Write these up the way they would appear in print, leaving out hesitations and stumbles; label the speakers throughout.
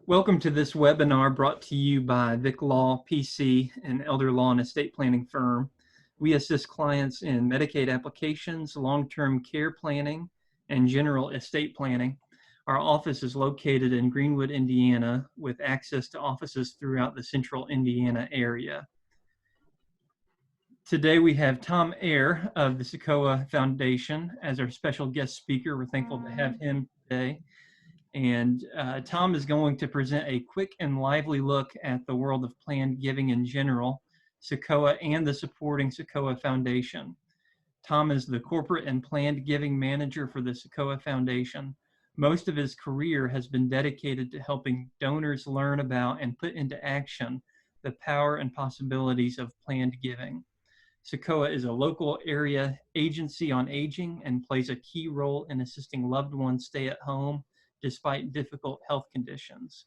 Speaker 1: Welcome to this webinar brought to you by Vic Law PC, an elder law and estate planning firm. We assist clients in Medicaid applications, long-term care planning, and general estate planning. Our office is located in Greenwood, Indiana, with access to offices throughout the central Indiana area. Today we have Tom Ayer of the CICOA Foundation as our special guest speaker. We're thankful to have him today. And Tom is going to present a quick and lively look at the world of planned giving in general, CICOA and the supporting CICOA Foundation. Tom is the corporate and planned giving manager for the CICOA Foundation. Most of his career has been dedicated to helping donors learn about and put into action the power and possibilities of planned giving. CICOA is a local area agency on aging and plays a key role in assisting loved ones stay at home despite difficult health conditions.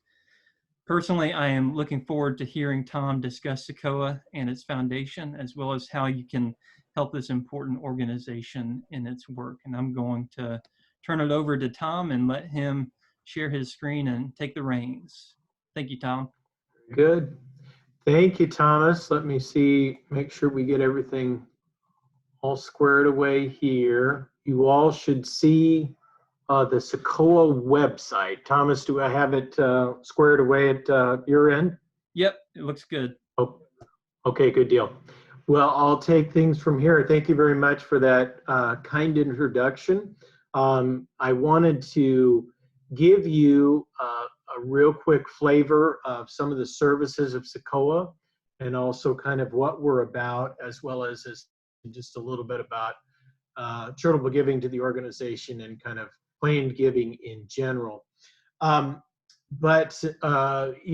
Speaker 1: Personally, I am looking forward to hearing Tom discuss CICOA and its foundation, as well as how you can help this important organization in its work. And I'm going to turn it over to Tom and let him share his screen and take the reins. Thank you, Tom.
Speaker 2: Good. Thank you, Thomas. Let me see, make sure we get everything all squared away here. You all should see the CICOA website. Thomas, do I have it squared away at your end?
Speaker 1: Yep, it looks good.
Speaker 2: Oh, okay, good deal. Well, I'll take things from here. Thank you very much for that kind introduction. I wanted to give you a real quick flavor of some of the services of CICOA and also kind of what we're about, as well as just a little bit about charitable giving to the organization and kind of planned giving in general. You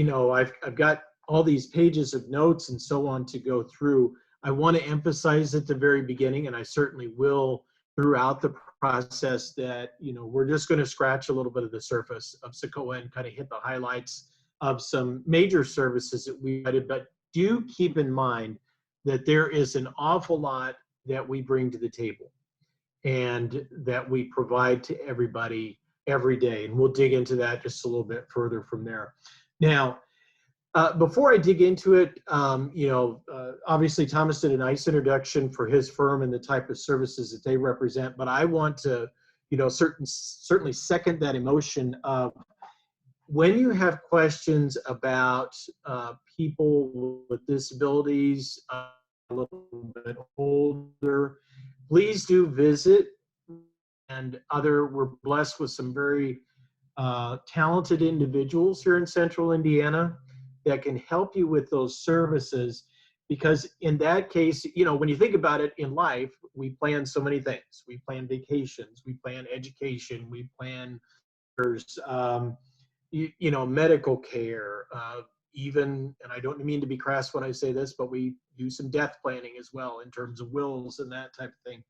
Speaker 2: know, I've got all these pages of notes and so on to go through. I want to emphasize at the very beginning, and I certainly will throughout the process, that, you know, we're just going to scratch a little bit of the surface of CICOA and kind of hit the highlights of some major services that we did, but do keep in mind that there is an awful lot that we bring to the table and that we provide to everybody every day. And we'll dig into that just a little bit further from there. Now, before I dig into it, you know, obviously Thomas did a nice introduction for his firm and the type of services that they represent, but I want to, you know, certainly second that emotion of when you have questions about people with disabilities, a little bit older, please do visit. And we're blessed with some very talented individuals here in Central Indiana that can help you with those services, because in that case, you know, when you think about it in life, we plan so many things. We plan vacations, we plan education, we plan, you know, medical care, even, and I don't mean to be crass when I say this, but we do some death planning as well in terms of wills and that type of thing.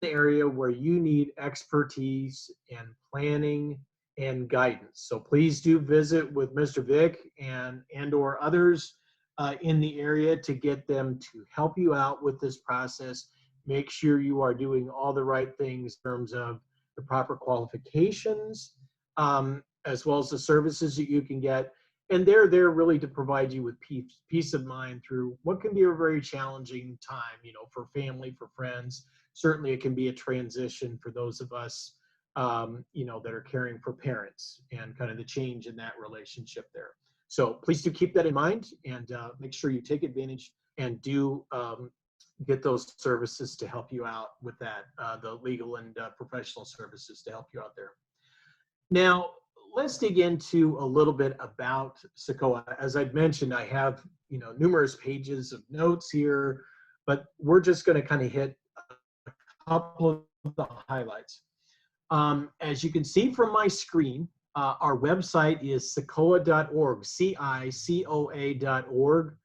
Speaker 2: The area where you need expertise and planning and guidance. So please do visit with Mr. Vic and or others in the area to get them to help you out with this process. Make sure you are doing all the right things in terms of the proper qualifications, as well as the services that you can get. And they're there really to provide you with peace of mind through what can be a very challenging time, you know, for family, for friends. Certainly it can be a transition for those of us, you know, that are caring for parents and kind of the change in that relationship there. So please do keep that in mind and make sure you take advantage and do get those services to help you out with that, the legal and professional services to help you out there. Now, let's dig into a little bit about CICOA. As I've mentioned, I have, you know, numerous pages of notes here, but we're just going to kind of hit a couple of the highlights. As you can see from my screen, our website is cicoa.org, CICOA.org.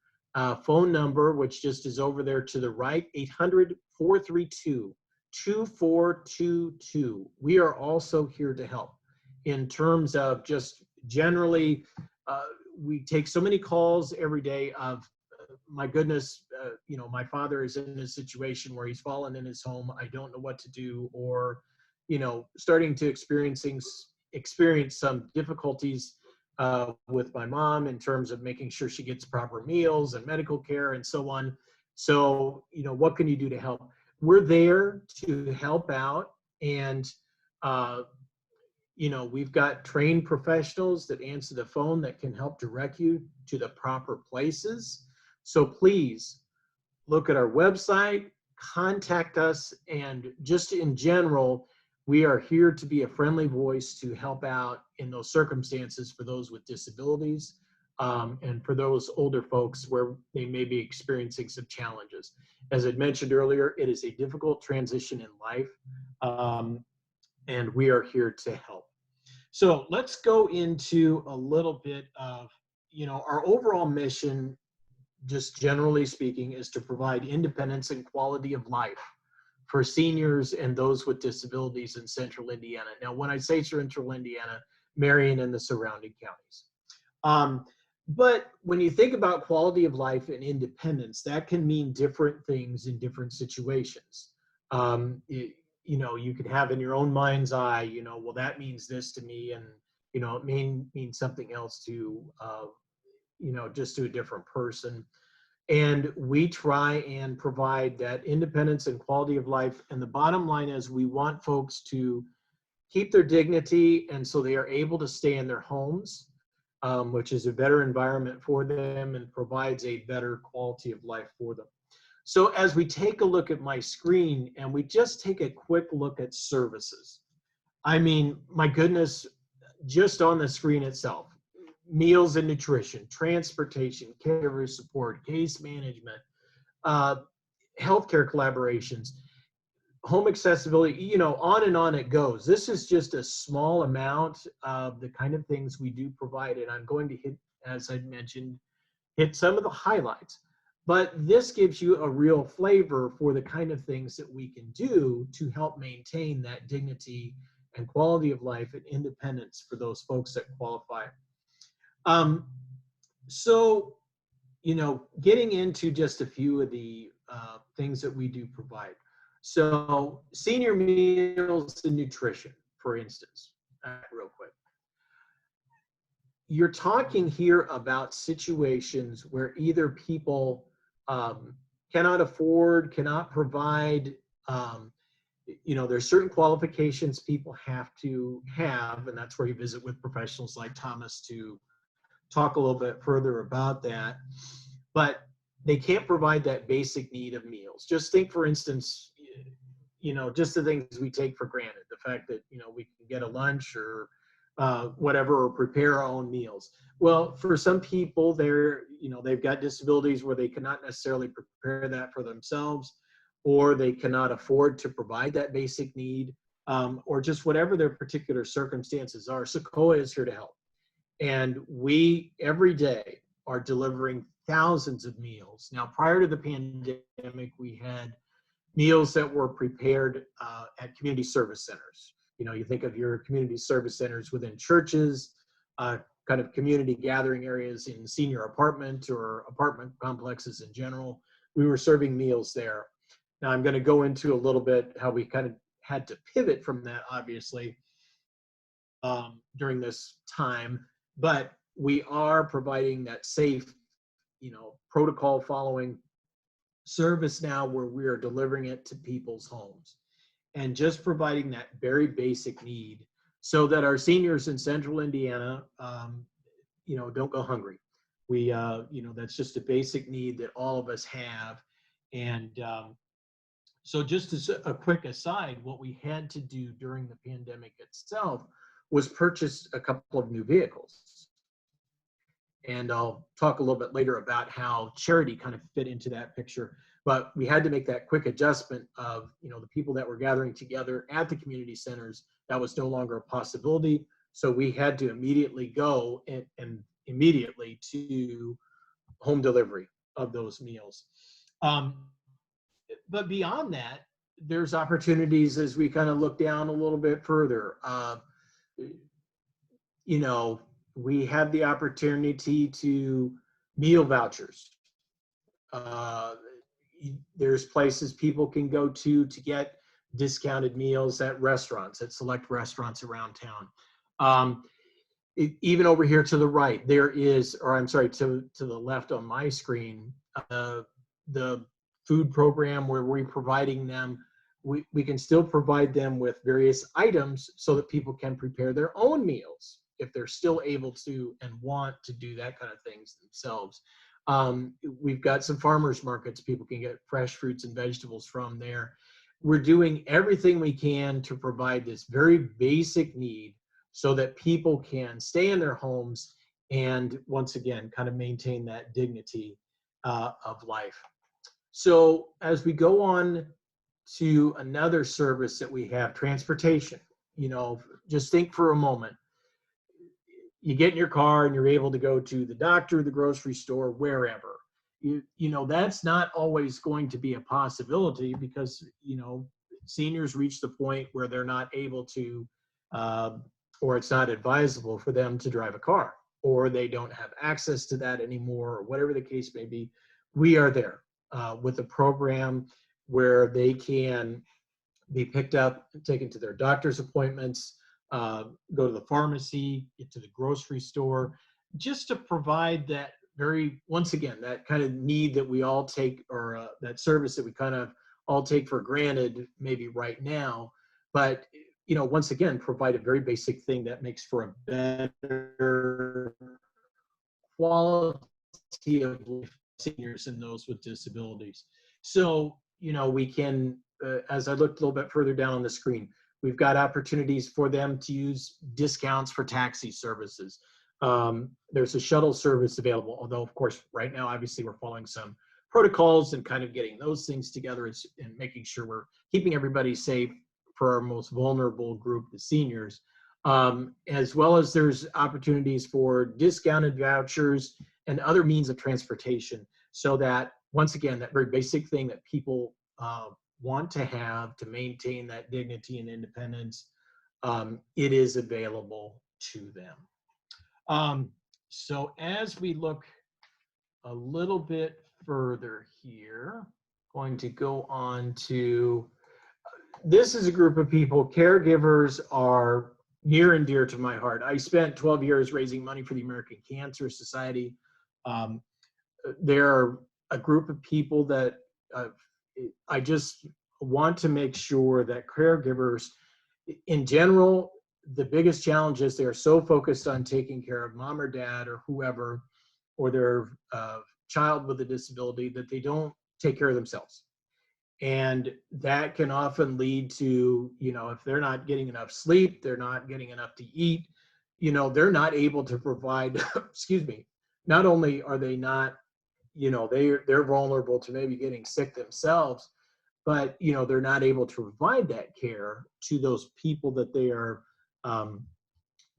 Speaker 2: Phone number, which just is over there to the right, 800-432-2422. We are also here to help in terms of just generally, we take so many calls every day of, my goodness, you know, my father is in a situation where he's fallen in his home. I don't know what to do, or, you know, starting to experience some difficulties with my mom in terms of making sure she gets proper meals and medical care and so on. So, what can you do to help? We're there to help out. And, we've got trained professionals that answer the phone that can help direct you to the proper places. So please look at our website, contact us, and just in general, we are here to be a friendly voice to help out in those circumstances for those with disabilities, and for those older folks where they may be experiencing some challenges. As I mentioned earlier, it is a difficult transition in life, and we are here to help. So let's go into a little bit of, our overall mission, just generally speaking, is to provide independence and quality of life for seniors and those with disabilities in Central Indiana. Now, when I say Central Indiana, Marion and the surrounding counties. But when you think about quality of life and independence, that can mean different things in different situations. You could have in your own mind's eye, well, that means this to me, and it may mean something else to just to a different person. And we try and provide that independence and quality of life. And the bottom line is we want folks to keep their dignity, and so they are able to stay in their homes, which is a better environment for them and provides a better quality of life for them. So as we take a look at my screen and we just take a quick look at services, I mean, my goodness, just on the screen itself, meals and nutrition, transportation, caregiver support, case management, healthcare collaborations, home accessibility, on and on it goes. This is just a small amount of the kind of things we do provide. And I'm going to hit, as I mentioned, hit some of the highlights. But this gives you a real flavor for the kind of things that we can do to help maintain that dignity and quality of life and independence for those folks that qualify. So, getting into just a few of the things that we do provide. So, senior meals and nutrition, for instance, real quick. You're talking here about situations where either people cannot afford, cannot provide, there's certain qualifications people have to have, and that's where you visit with professionals like Thomas to talk a little bit further about that. But they can't provide that basic need of meals. Just think, for instance, just the things we take for granted, the fact that, we can get a lunch or whatever, or prepare our own meals. Well, for some people, they've got disabilities where they cannot necessarily prepare that for themselves, or they cannot afford to provide that basic need, or just whatever their particular circumstances are. CICOA is here to help. And we, every day, are delivering thousands of meals. Now, prior to the pandemic, we had meals that were prepared at community service centers. You think of your community service centers within churches, kind of community gathering areas in senior apartment or apartment complexes in general. We were serving meals there. Now, I'm going to go into a little bit how we kind of had to pivot from that, obviously, during this time. But we are providing that safe, protocol following service now, where we are delivering it to people's homes and just providing that very basic need so that our seniors in Central Indiana, don't go hungry. We, that's just a basic need that all of us have. And so just as a quick aside, what we had to do during the pandemic itself was purchase a couple of new vehicles. And I'll talk a little bit later about how charity kind of fit into that picture. But we had to make that quick adjustment of, the people that were gathering together at the community centers. That was no longer a possibility. So we had to immediately go and immediately to home delivery of those meals. But beyond that, there's opportunities as we kind of look down a little bit further. We have the opportunity to meal vouchers. There's places people can go to get discounted meals at restaurants, at select restaurants around town. even over here to the right, there is, or I'm sorry, to the left on my screen, the food program where we're providing them, we can still provide them with various items so that people can prepare their own meals if they're still able to and want to do that kind of things themselves. We've got some farmers markets people can get fresh fruits and vegetables from there. We're doing everything we can to provide this very basic need so that people can stay in their homes and, once again, kind of maintain that dignity of life. So as we go on to another service that we have, transportation, just think for a moment. You get in your car and you're able to go to the doctor, the grocery store, wherever. That's not always going to be a possibility because, seniors reach the point where they're not able to, or it's not advisable for them to drive a car, or they don't have access to that anymore, or whatever the case may be. We are there with a program where they can be picked up, taken to their doctor's appointments, go to the pharmacy, get to the grocery store, just to provide that once again, that kind of need that we all take, or that service that we kind of all take for granted maybe right now. But, once again, provide a very basic thing that makes for a better quality of life for seniors and those with disabilities. So, we can, as I looked a little bit further down on the screen, we've got opportunities for them to use discounts for taxi services. There's a shuttle service available, although, of course, right now, obviously, we're following some protocols and kind of getting those things together and making sure we're keeping everybody safe for our most vulnerable group, the seniors. As well as there's opportunities for discounted vouchers and other means of transportation, so that, once again, that very basic thing that people want to have to maintain that dignity and independence, it is available to them. So as we look a little bit further here, going to go on to, this is a group of people, caregivers are near and dear to my heart. I spent 12 years raising money for the American Cancer Society. They're a group of people that I just want to make sure that caregivers, in general, the biggest challenge is they're so focused on taking care of mom or dad or whoever, or their child with a disability, that they don't take care of themselves. And that can often lead to, if they're not getting enough sleep, they're not getting enough to eat, they're not able to provide, excuse me, not only are they not, they're vulnerable to maybe getting sick themselves, but, they're not able to provide that care to those people that they are,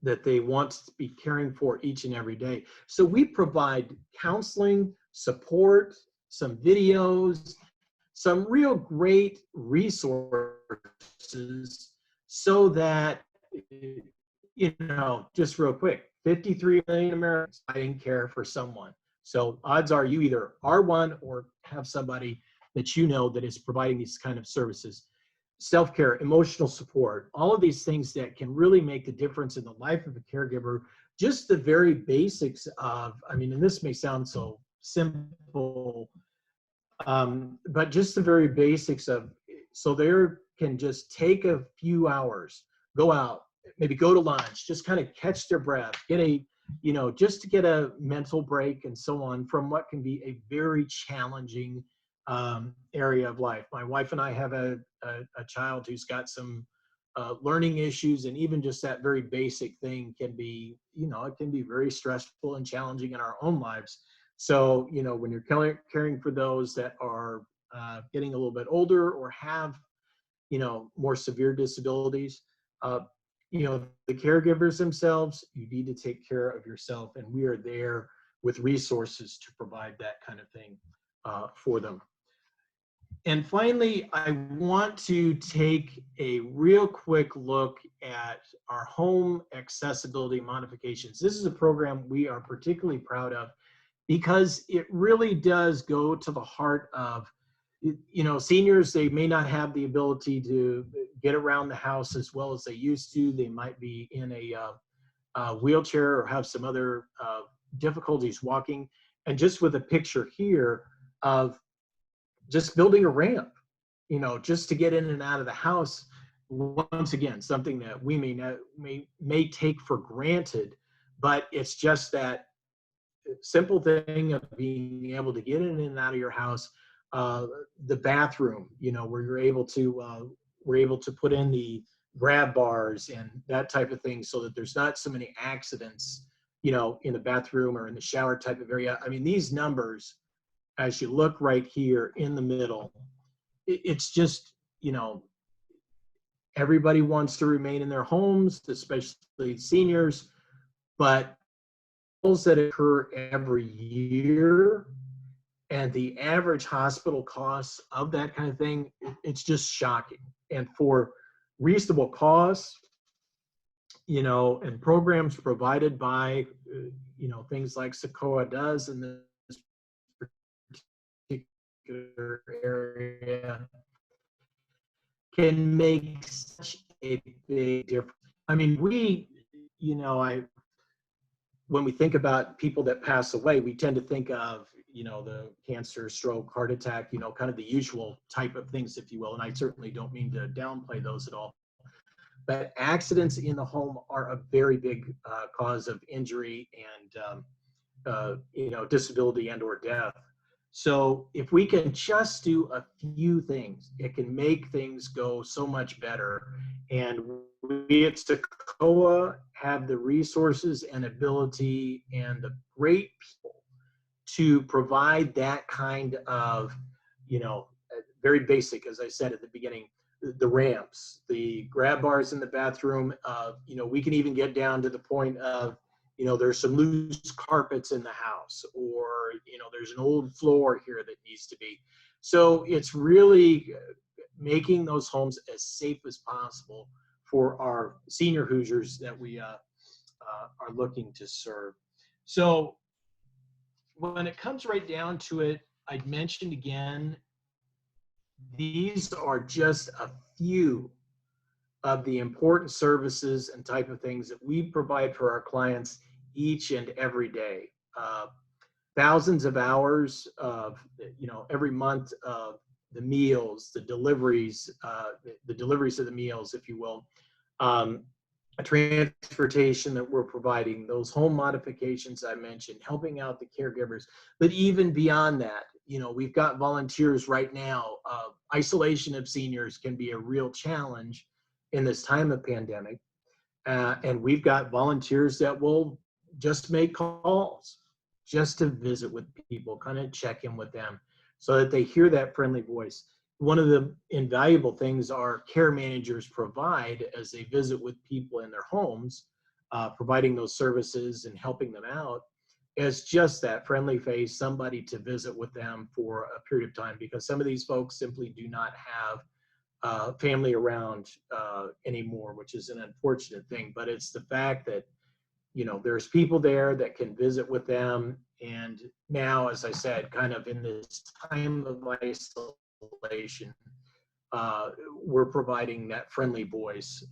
Speaker 2: that they want to be caring for each and every day. So we provide counseling, support, some videos, some real great resources, so that, just real quick, 53 million Americans fighting care for someone. So odds are you either are one or have somebody that that is providing these kind of services. Self-care, emotional support, all of these things that can really make the difference in the life of a caregiver. Just the very basics of, and this may sound so simple, but just the very basics of, so they can just take a few hours, go out, maybe go to lunch, just kind of catch their breath, get just to get a mental break and so on from what can be a very challenging area of life. My wife and I have a child who's got some learning issues, and even just that very basic thing can be, it can be very stressful and challenging in our own lives. So, when you're caring for those that are getting a little bit older or have, more severe disabilities, the caregivers themselves, you need to take care of yourself, and we are there with resources to provide that kind of thing for them. And finally, I want to take a real quick look at our home accessibility modifications. This is a program we are particularly proud of because it really does go to the heart of, seniors. They may not have the ability to get around the house as well as they used to. They might be in a wheelchair or have some other difficulties walking. And just with a picture here of just building a ramp, you know, just to get in and out of the house. Once again, something that we may take for granted, but it's just that simple thing of being able to get in and out of your house. The bathroom, you know, where we're able to put in the grab bars and that type of thing, so that there's not so many accidents, you know, in the bathroom or in the shower type of area. I mean, these numbers, as you look right here in the middle, it's just, you know, everybody wants to remain in their homes, especially seniors, but those that occur every year and the average hospital costs of that kind of thing, it's just shocking. And for reasonable costs, you know, and programs provided by, you know, things like CICOA does in this particular area, can make such a big difference. I mean, you know, when we think about people that pass away, we tend to think of, you know, the cancer, stroke, heart attack, you know, kind of the usual type of things, if you will. And I certainly don't mean to downplay those at all. But accidents in the home are a very big cause of injury and, you know, disability and or death. So if we can just do a few things, it can make things go so much better. And we at CICOA have the resources and ability and the great people to provide that kind of, you know, very basic, as I said at the beginning, the ramps, the grab bars in the bathroom. You know, we can even get down to the point of, you know, there's some loose carpets in the house, or, you know, there's an old floor here that needs to be. So it's really making those homes as safe as possible for our senior Hoosiers that we are looking to serve. So when it comes right down to it, I'd mentioned again, these are just a few of the important services and type of things that we provide for our clients each and every day. Thousands of hours of, you know, every month of the meals, the deliveries of the meals, if you will, transportation that we're providing, those home modifications I mentioned, helping out the caregivers. But even beyond that, you know, we've got volunteers right now. Isolation of seniors can be a real challenge in this time of pandemic. And we've got volunteers that will just make calls just to visit with people, kind of check in with them so that they hear that friendly voice. One of the invaluable things our care managers provide as they visit with people in their homes, providing those services and helping them out, is just that friendly face, somebody to visit with them for a period of time, because some of these folks simply do not have family around anymore, which is an unfortunate thing. But it's the fact that, you know, there's people there that can visit with them. And now, as I said, kind of in this time of isolation, we're providing that friendly voice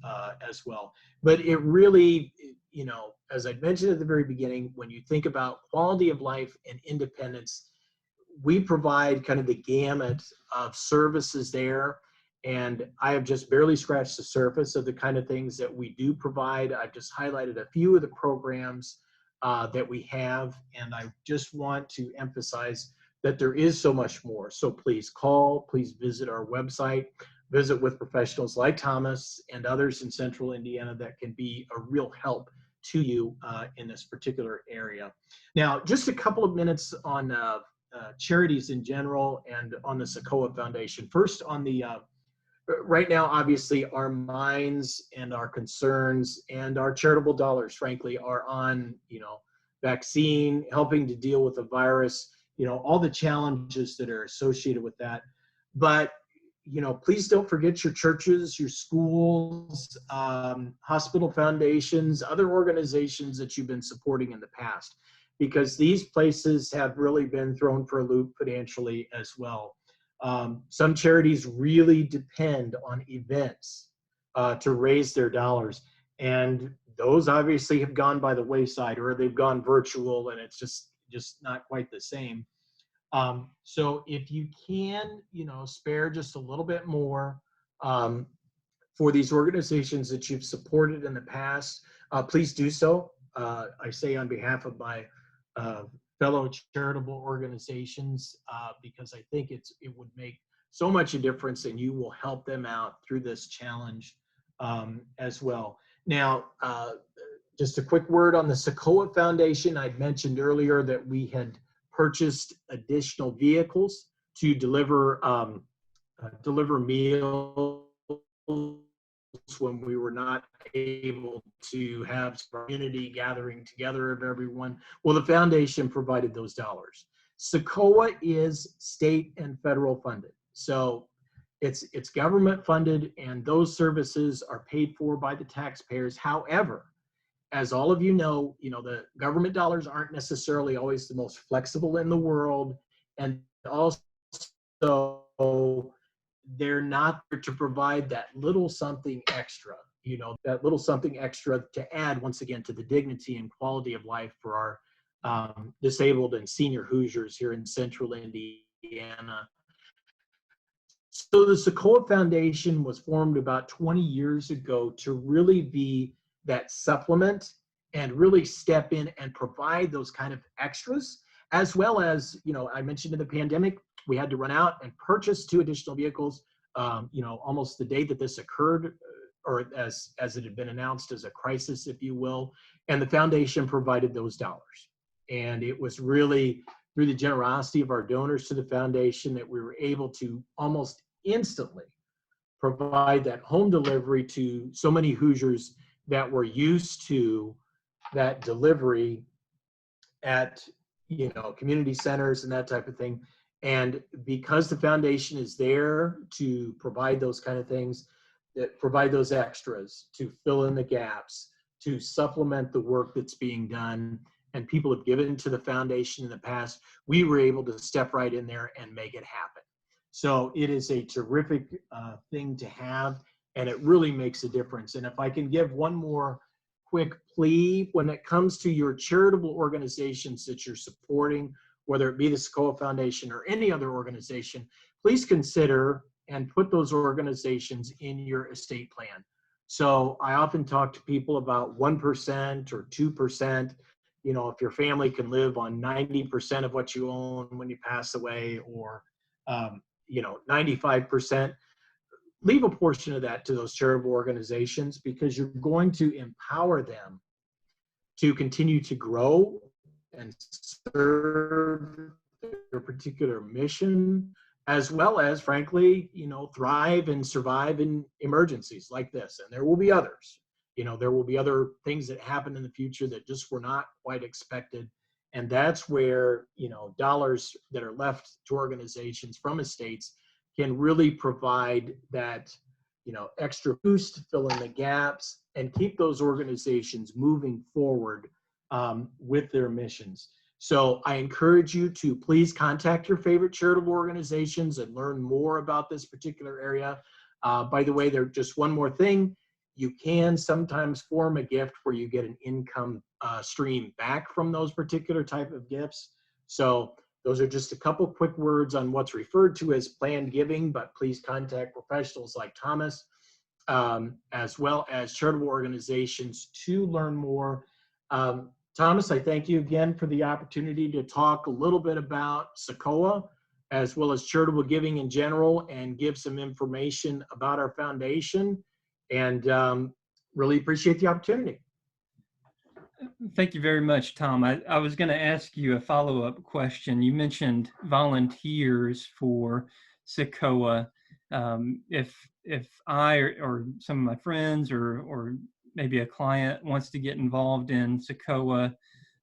Speaker 2: as well. But it really, you know, as I mentioned at the very beginning, when you think about quality of life and independence, we provide kind of the gamut of services there. And I have just barely scratched the surface of the kind of things that we do provide. I've just highlighted a few of the programs that we have. And I just want to emphasize that there is so much more. So please call, please visit our website, visit with professionals like Thomas and others in Central Indiana that can be a real help to you in this particular area. Now, just a couple of minutes on charities in general and on the CICOA Foundation. First, on the right now, obviously, our minds and our concerns and our charitable dollars, frankly, are on, you know, vaccine, helping to deal with the virus, you know, all the challenges that are associated with that. But, you know, please don't forget your churches, your schools, hospital foundations, other organizations that you've been supporting in the past, because these places have really been thrown for a loop financially as well. Some charities really depend on events to raise their dollars, and those obviously have gone by the wayside, or they've gone virtual, and it's just not quite the same. So if you can, spare just a little bit more for these organizations that you've supported in the past, please do so. I say on behalf of my fellow charitable organizations, because I think it would make so much a difference, and you will help them out through this challenge as well. Now, just a quick word on the CICOA Foundation. I'd mentioned earlier that we had purchased additional vehicles to deliver meals when we were not able to have some community gathering together of everyone. Well, the foundation provided those dollars. CICOA is state and federal funded. So it's government funded, and those services are paid for by the taxpayers. However, as all of you know, the government dollars aren't necessarily always the most flexible in the world. And also, they're not there to provide that little something extra, that little something extra to add, once again, to the dignity and quality of life for our disabled and senior Hoosiers here in central Indiana. So the CICOA Foundation was formed about 20 years ago to really be that supplement and really step in and provide those kind of extras, as well as, I mentioned in the pandemic, we had to run out and purchase 2 additional vehicles, almost the day that this occurred, or as it had been announced as a crisis, if you will, and the foundation provided those dollars. And it was really through the generosity of our donors to the foundation that we were able to almost instantly provide that home delivery to so many Hoosiers that were used to that delivery at community centers and that type of thing. And because the foundation is there to provide those kind of things, that provide those extras, to fill in the gaps, to supplement the work that's being done, and people have given to the foundation in the past, we were able to step right in there and make it happen. So it is a terrific thing to have, and it really makes a difference. And if I can give one more quick plea, when it comes to your charitable organizations that you're supporting, whether it be the CICOA Foundation or any other organization, please consider and put those organizations in your estate plan. So I often talk to people about 1% or 2%. If your family can live on 90% of what you own when you pass away, or 95%, leave a portion of that to those charitable organizations, because you're going to empower them to continue to grow and serve their particular mission, as well as, frankly, thrive and survive in emergencies like this. And there will be others. There will be other things that happen in the future that just were not quite expected. And that's where, dollars that are left to organizations from estates can really provide that, extra boost to fill in the gaps and keep those organizations moving forward with their missions. So I encourage you to please contact your favorite charitable organizations and learn more about this particular area. By the way, there's just one more thing. You can sometimes form a gift where you get an income stream back from those particular type of gifts. So those are just a couple quick words on what's referred to as planned giving, but please contact professionals like Thomas, as well as charitable organizations, to learn more. Thomas, I thank you again for the opportunity to talk a little bit about CICOA, as well as charitable giving in general, and give some information about our foundation. And really appreciate the opportunity.
Speaker 1: Thank you very much, Tom. I was going to ask you a follow-up question. You mentioned volunteers for CICOA. If I or some of my friends or maybe a client wants to get involved in CICOA,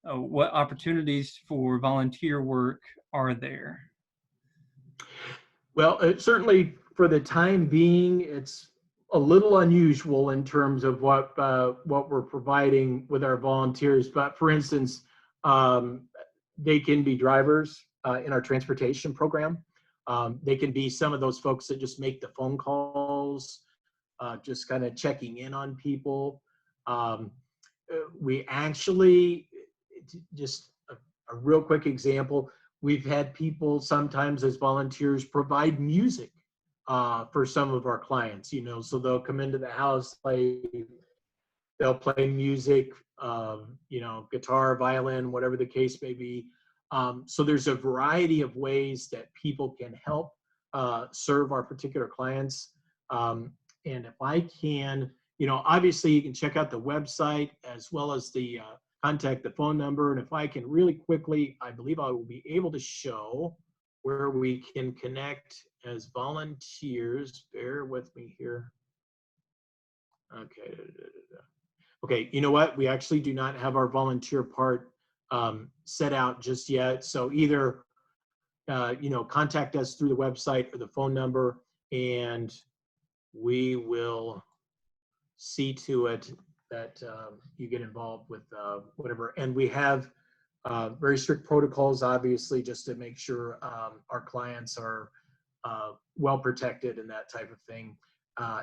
Speaker 1: what opportunities for volunteer work are there?
Speaker 2: Well, certainly for the time being, it's a little unusual in terms of what we're providing with our volunteers. But for instance, they can be drivers in our transportation program. They can be some of those folks that just make the phone calls, just kind of checking in on people. we actually, just a real quick example, we've had people sometimes as volunteers provide music for some of our clients, so they'll come into the house, they'll play music, guitar, violin, whatever the case may be. So there's a variety of ways that people can help serve our particular clients. And if I can, obviously you can check out the website as well as the contact the phone number. And if I can really quickly, I believe I will be able to show where we can connect as volunteers. Bear with me here. Okay. Okay, you know what? We actually do not have our volunteer part set out just yet. So either, contact us through the website or the phone number, and we will see to it that you get involved with whatever. And we have very strict protocols, obviously, just to make sure our clients are well protected and that type of thing.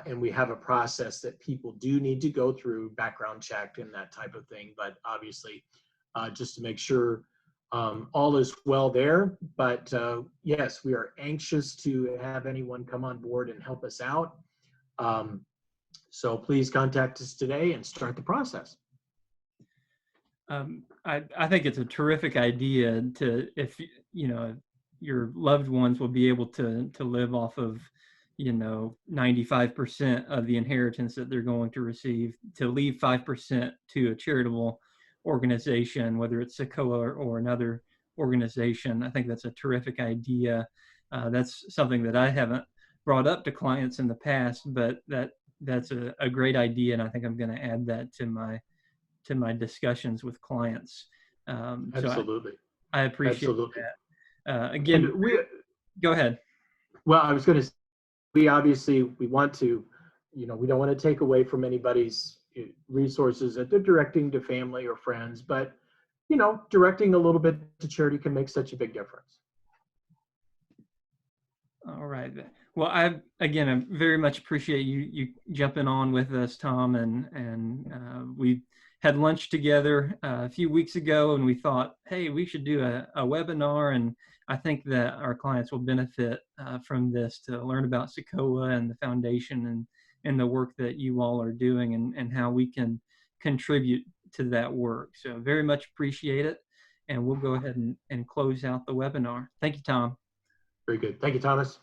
Speaker 2: And we have a process that people do need to go through, background check and that type of thing. But obviously, just to make sure all is well there. But yes, we are anxious to have anyone come on board and help us out. So please contact us today and start the process.
Speaker 1: I think it's a terrific idea if your loved ones will be able to live off of 95% of the inheritance that they're going to receive, to leave 5% to a charitable organization, whether it's CICOA or another organization. I think that's a terrific idea. That's something that I haven't brought up to clients in the past, but that's a great idea, and I think I'm going to add that to my discussions with clients.
Speaker 2: Absolutely.
Speaker 1: So I appreciate
Speaker 2: Absolutely.
Speaker 1: that. Again, go ahead.
Speaker 2: Well, I was going to say, we obviously, we want to, we don't want to take away from anybody's resources that they're directing to family or friends, but, directing a little bit to charity can make such a big difference.
Speaker 1: All right. Well, I very much appreciate you jumping on with us, Tom, and we had lunch together a few weeks ago, and we thought, hey, we should do a webinar, and I think that our clients will benefit from this, to learn about CICOA and the foundation and the work that you all are doing, and how we can contribute to that work. So very much appreciate it, and we'll go ahead and close out the webinar. Thank you, Tom.
Speaker 2: Very good. Thank you, Thomas.